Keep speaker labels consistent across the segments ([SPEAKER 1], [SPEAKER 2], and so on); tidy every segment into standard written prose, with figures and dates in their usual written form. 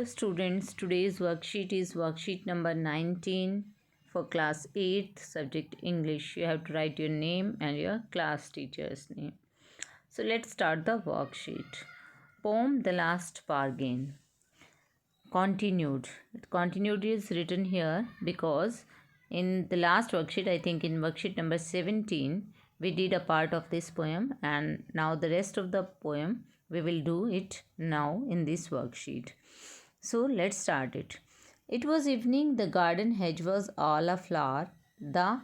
[SPEAKER 1] Dear students, today's worksheet is worksheet number 19 for class 8th, subject English. You have to write your name and your class teacher's name. So let's start the worksheet. Poem The Last Bargain. Continued. Continued is written here because in the last worksheet, I think in worksheet number 17, we did a part of this poem, and now the rest of the poem we will do it now in this worksheet. So let's start it. It was evening, the garden hedge was all aflower. The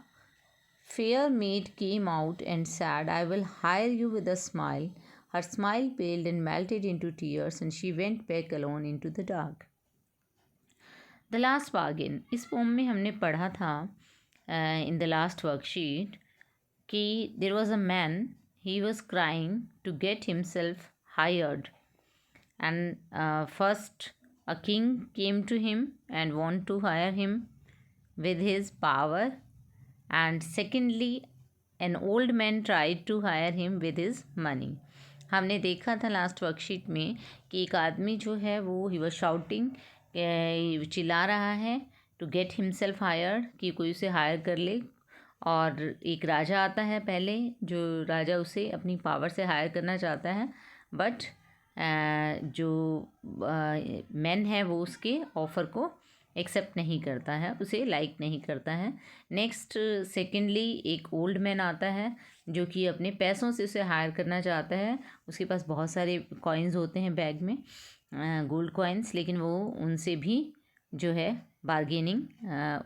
[SPEAKER 1] fair maid came out and said, I will hire you with a smile. Her smile paled and melted into tears, and she went back alone into the dark. The last bargain, इस poem में हमने पढ़ा था in the last worksheet कि there was a man, he was crying to get himself hired, and first a king came to him and want to hire him with his power, and secondly an old man tried to hire him with his money. हमने देखा था last worksheet में कि एक आदमी जो है वो ही वॉज शाउटिंग, चिल्ला रहा है टू गेट हिमसेल्फ हायर, कि कोई उसे हायर कर ले, और एक राजा आता है पहले, जो राजा उसे अपनी पावर से हायर करना चाहता है, बट जो मैन है वो उसके ऑफ़र को एक्सेप्ट नहीं करता है, उसे लाइक नहीं करता है. नेक्स्ट सेकेंडली एक ओल्ड मैन आता है जो कि अपने पैसों से उसे हायर करना चाहता है. उसके पास बहुत सारे कॉइन्स होते हैं बैग में, गोल्ड कॉइन्स, लेकिन वो उनसे भी जो है बार्गेनिंग,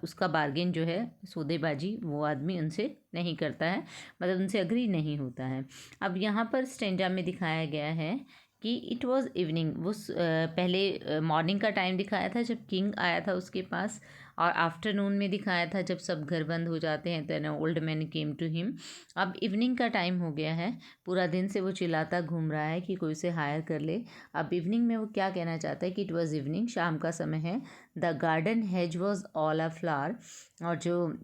[SPEAKER 1] उसका बार्गेन जो है सौदेबाजी, वो आदमी उनसे नहीं करता है, मतलब उनसे अग्री नहीं होता है. अब यहाँ पर स्टेंजा में दिखाया गया है कि इट वॉज़ इवनिंग, वो पहले मॉर्निंग का टाइम दिखाया था जब किंग आया था उसके पास, और आफ्टरनून में दिखाया था जब सब घर बंद हो जाते हैं, तो old man came to him. अब इवनिंग का टाइम हो गया है, पूरा दिन से वो चिल्लाता घूम रहा है कि कोई उसे हायर कर ले. अब इवनिंग में वो क्या कहना चाहता है कि इट वॉज़ इवनिंग, शाम का समय है. The garden hedge was all a flower, और जो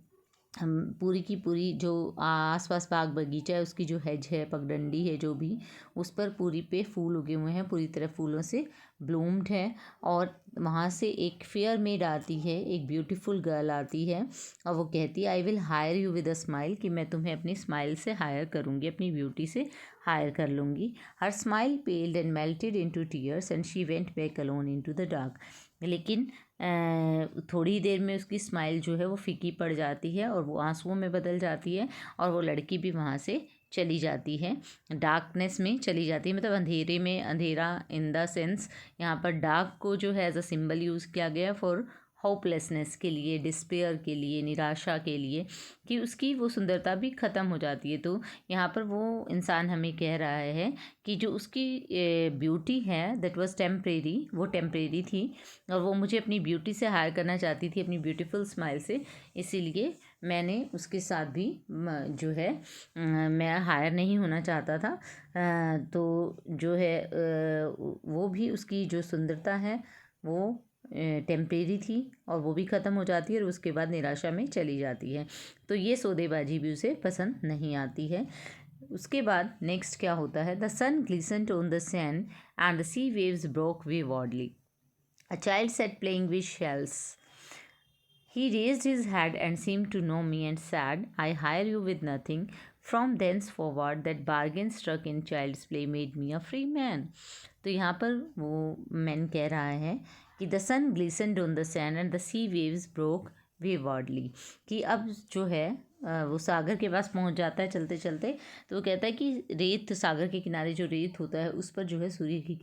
[SPEAKER 1] पूरी की पूरी जो आसपास बाग बगीचा है उसकी जो हेज है, पगडंडी है जो भी, उस पर पूरी पे फूल उगे हुए हैं, पूरी तरह फूलों से ब्लूम्ड है. और वहाँ से एक फेयर मेड आती है, एक ब्यूटीफुल गर्ल आती है, और वो कहती है आई will hire you with a smile, कि मैं तुम्हें अपनी स्माइल से हायर करूँगी, अपनी ब्यूटी से हायर कर लूँगी. Her smile पेल्ड and melted into tears and she went back alone into the dark. लेकिन थोड़ी देर में उसकी स्माइल जो है वो फीकी पड़ जाती है और वो आंसुओं में बदल जाती है, और वो लड़की भी वहाँ से चली जाती है, डार्कनेस में चली जाती है, मतलब अंधेरे में. अंधेरा इन द सेंस यहाँ पर डार्क को जो है एज अ सिंबल यूज़ किया गया फॉर होपलेसनेस के लिए, डिस्पेयर के लिए, निराशा के लिए, कि उसकी वो सुंदरता भी ख़त्म हो जाती है. तो यहाँ पर वो इंसान हमें कह रहा है कि जो उसकी ब्यूटी है दैट वाज टेम्परेरी, वो टेम्परेरी थी, और वो मुझे अपनी ब्यूटी से हायर करना चाहती थी, अपनी ब्यूटीफुल स्माइल से, इसीलिए मैंने उसके साथ भी जो है मैं हायर नहीं होना चाहता था. तो जो है वो भी, उसकी जो सुंदरता है वो टेम्परेरी थी, और वो भी ख़त्म हो जाती है और उसके बाद निराशा में चली जाती है. तो ये सौदेबाजी भी उसे पसंद नहीं आती है. उसके बाद नेक्स्ट क्या होता है, the sun glistened on the sand and the sea waves broke waywardly. A child sat playing with shells. He raised his head and seemed to know me and said, I hire you with nothing. From thenceforward that bargain struck in child's play made me a free man. तो यहाँ पर वो man कह रहा है कि the sun glistened on the sand and the sea waves broke waywardly, कि अब जो है वो सागर के पास पहुंच जाता है चलते चलते. तो वो कहता है कि रेत, सागर के किनारे जो रेत होता है उस पर जो है सूर्य की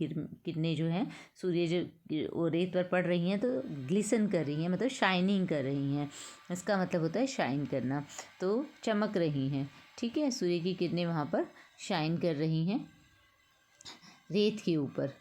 [SPEAKER 1] किरणें जो हैं, सूर्य जो वो रेत पर पड़ रही हैं तो ग्लिसन कर रही हैं, मतलब शाइनिंग कर रही हैं. इसका मतलब होता है शाइन करना, तो चमक रही हैं. ठीक है, सूर्य की किरणें वहाँ पर शाइन कर रही हैं रेत के ऊपर.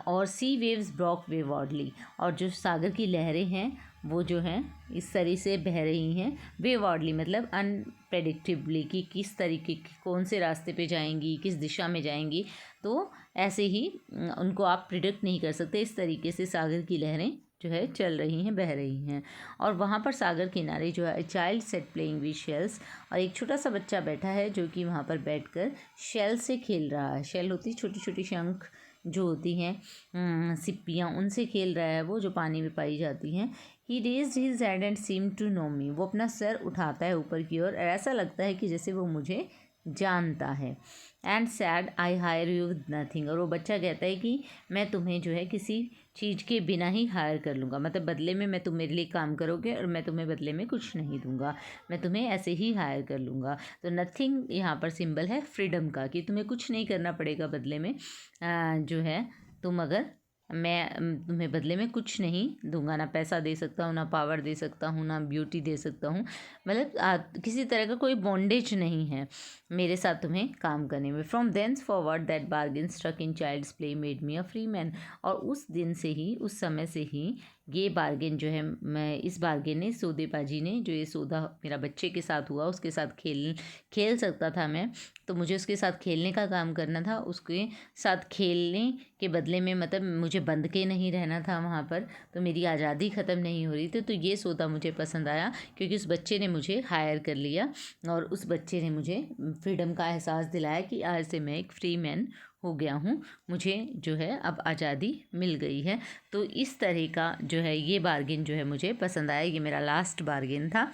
[SPEAKER 1] और सी वेव्स ब्रॉक वेवॉर्डली, और जो सागर की लहरें हैं वो जो हैं इस तरह से बह रही हैं. वेवॉर्डली मतलब अनप्रेडिक्टेबली, कि किस तरीके की, कौन से रास्ते पे जाएंगी, किस दिशा में जाएंगी, तो ऐसे ही उनको आप प्रिडिक्ट नहीं कर सकते. इस तरीके से सागर की लहरें जो है चल रही हैं, बह रही हैं. और वहाँ पर सागर किनारे जो है child sat playing with shells, और एक छोटा सा बच्चा बैठा है जो कि वहाँ पर बैठकर शेल से खेल रहा है. शेल होती छोटी छोटी शंख जो होती हैं सिप्पियाँ, उनसे खेल रहा है वो, जो पानी में पाई जाती हैं। He raised his hand and seem to know me, वो अपना सर उठाता है ऊपर की ओर, ऐसा लगता है कि जैसे वो मुझे जानता है। And sad I hire you with nothing, और वो बच्चा कहता है कि मैं तुम्हें जो है किसी चीज़ के बिना ही हायर कर लूँगा, मतलब बदले में तुम मेरे लिए काम करोगे और मैं तुम्हें बदले में कुछ नहीं दूंगा, मैं तुम्हें ऐसे ही हायर कर लूँगा। तो नथिंग यहाँ पर सिंबल है फ्रीडम का, कि तुम्हें कुछ नहीं करना पड़ेगा बदले में, जो है तुम अगर, मैं तुम्हें बदले में कुछ नहीं दूंगा, ना पैसा दे सकता हूँ, ना पावर दे सकता हूँ, ना ब्यूटी दे सकता हूँ, मतलब किसी तरह का कोई बॉन्डेज नहीं है मेरे साथ तुम्हें काम करने में। From thence forward that bargain struck in child's play made me a free man, और उस दिन से ही, उस समय से ही ये बार्गेन जो है, मैं इस बार्गेन ने, सौदेबाजी ने, जो ये सौदा मेरा बच्चे के साथ हुआ, उसके साथ खेल सकता था मैं, तो मुझे उसके साथ खेलने का काम करना था, उसके साथ खेलने के बदले में मतलब मुझे बंध के नहीं रहना था वहाँ पर, तो मेरी आज़ादी ख़त्म नहीं हो रही थी। तो ये सौदा मुझे पसंद आया, क्योंकि उस बच्चे ने मुझे हायर कर लिया और उस बच्चे ने मुझे फ्रीडम का एहसास दिलाया कि आज से मैं एक फ्री मैन हो गया हूँ, मुझे जो है अब आज़ादी मिल गई है। तो इस तरह का जो है ये बार्गेन जो है मुझे पसंद आया, ये मेरा लास्ट बार्गेन था,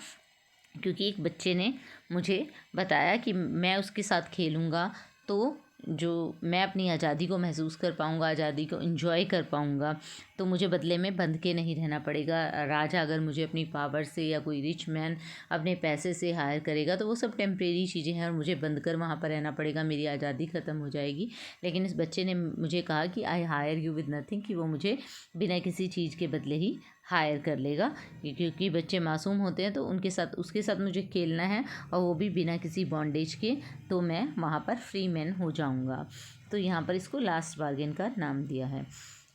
[SPEAKER 1] क्योंकि एक बच्चे ने मुझे बताया कि मैं उसके साथ खेलूँगा तो जो मैं अपनी आज़ादी को महसूस कर पाऊँगा, आज़ादी को एंजॉय कर पाऊँगा, तो मुझे बदले में बंध के नहीं रहना पड़ेगा। राजा अगर मुझे अपनी पावर से या कोई रिच मैन अपने पैसे से हायर करेगा तो वो सब टेम्परेरी चीज़ें हैं और मुझे बंद कर वहाँ पर रहना पड़ेगा, मेरी आज़ादी ख़त्म हो जाएगी। लेकिन इस बच्चे ने मुझे कहा कि आई हायर यू विद नथिंग, कि वो मुझे बिना किसी चीज़ के बदले ही हायर कर लेगा, क्योंकि बच्चे मासूम होते हैं तो उनके साथ, उसके साथ मुझे खेलना है और वो भी बिना किसी बॉन्डेज के, तो मैं वहाँ पर फ्री मैन हो जाऊँगा। तो यहाँ पर इसको लास्ट बार्गेन का नाम दिया है।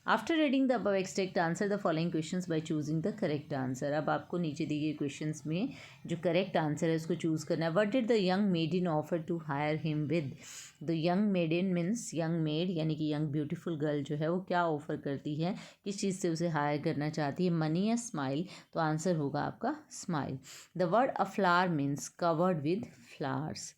[SPEAKER 1] After reading the above extract answer the following questions by choosing the correct answer. अब आपको नीचे दिए गए क्वेश्चंस में जो करेक्ट आंसर है उसको चूज़ करना है। What did the young maiden offer to hire him with? The young maiden means young maid, यानी कि यंग ब्यूटीफुल गर्ल जो है वो क्या ऑफर करती है, किस चीज़ से उसे हायर करना चाहती है, मनी या स्माइल? तो आंसर होगा आपका smile. The word a flower means covered with flowers,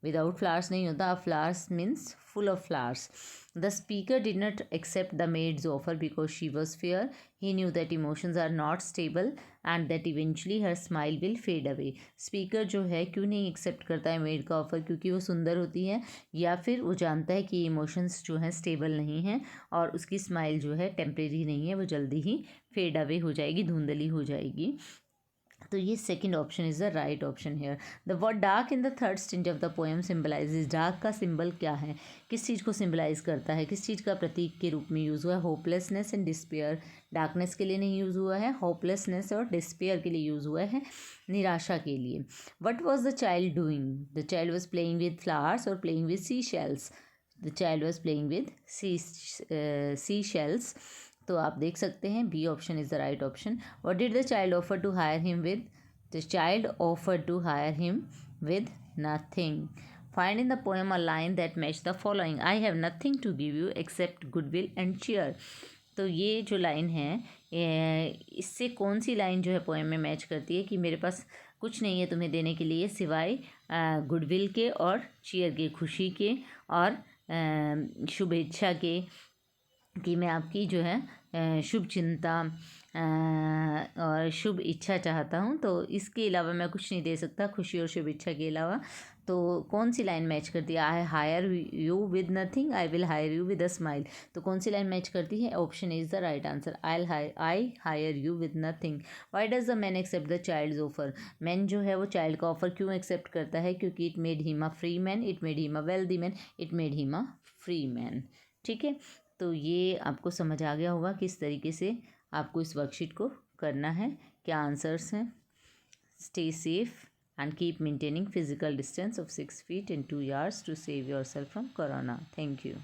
[SPEAKER 1] without flowers नहीं होता, flowers means full of flowers. The speaker did not accept the maid's offer because she was fair, he knew that emotions are not stable and that eventually her smile will fade away. Speaker जो है क्यों नहीं accept करता है made का offer? क्योंकि वो सुंदर होती है, या फिर वो जानता है कि इमोशंस जो हैं स्टेबल नहीं हैं और उसकी स्माइल जो है टेम्परेरी नहीं है, वो जल्दी ही फेड अवे हो जाएगी, धुंधली हो जाएगी। तो ये second option is the right option here. The word dark in the third stanza of the poem symbolises, dark का सिंबल क्या है, किस चीज़ को सिंबलाइज करता है, किस चीज़ का प्रतीक के रूप में यूज़ हुआ है? Hopelessness and despair. डार्कनेस के लिए नहीं यूज़ हुआ है, होपलेसनेस और डिस्पेयर के लिए यूज़ हुआ है, निराशा के लिए। What was the child doing? The child was playing with flowers और playing with sea shells. The child was playing with sea shells. तो आप देख सकते हैं b option is the right option. What did the child offer to hire him with? The child offer to hire him with nothing. Find in the poem a line that match the following. I have nothing to give you accept goodwill and cheer. तो ये जो line है, इससे कौन सी line जो है poem में मैच करती है कि मेरे पास कुछ नहीं है तुम्हें देने के लिए सिवाय गुडविल के और चीयर के, खुशी के और शुभेच्छा के, कि मैं आपकी जो है शुभ चिंता और शुभ इच्छा चाहता हूँ, तो इसके अलावा मैं कुछ नहीं दे सकता, खुशी और शुभ इच्छा के अलावा। तो कौन सी लाइन मैच करती है? I hire you with nothing, I will hire you with a smile. तो कौन सी लाइन मैच करती है? Option is the right answer, I hire you with nothing. Why does the man accept the child's offer? Man जो है वो child का offer क्यों एक्सेप्ट करता है? क्योंकि it made him a free man, it made him a wealthy man, it made him a free man. ठीक है, तो ये आपको समझ आ गया होगा किस तरीके से आपको इस वर्कशीट को करना है, क्या आंसर्स हैं। Stay safe and keep maintaining physical distance of 6 feet and 2 yards to save yourself from corona. Thank you.